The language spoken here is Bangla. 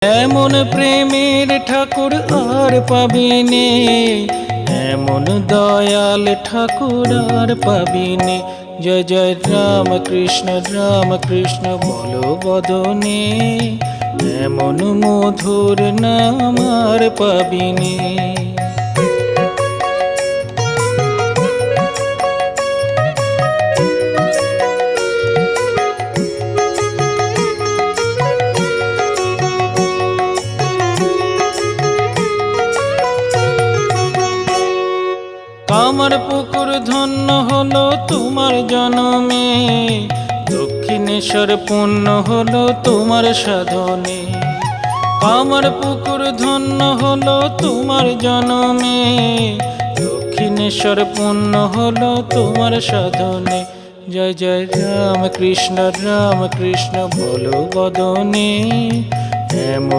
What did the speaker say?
এমন প্রেমের ঠাকুর আর পাবিনে, এমন দয়াল ঠাকুর আর পাবিনে। জয় জয় রাম কৃষ্ণ বলো বদনে, এমন মধুর নাম আর পাবিনে। কামার পুকুর ধন্য হলো তোমার জনমে, দক্ষিণেশ্বর পূর্ণ হলো তোমার সাধনে। কামার পুকুর ধন্য হলো তোমার জনমে, দক্ষিণেশ্বর পূর্ণ হলো তোমার সাধনে। জয় জয় রাম কৃষ্ণ বলো বদনে, এমন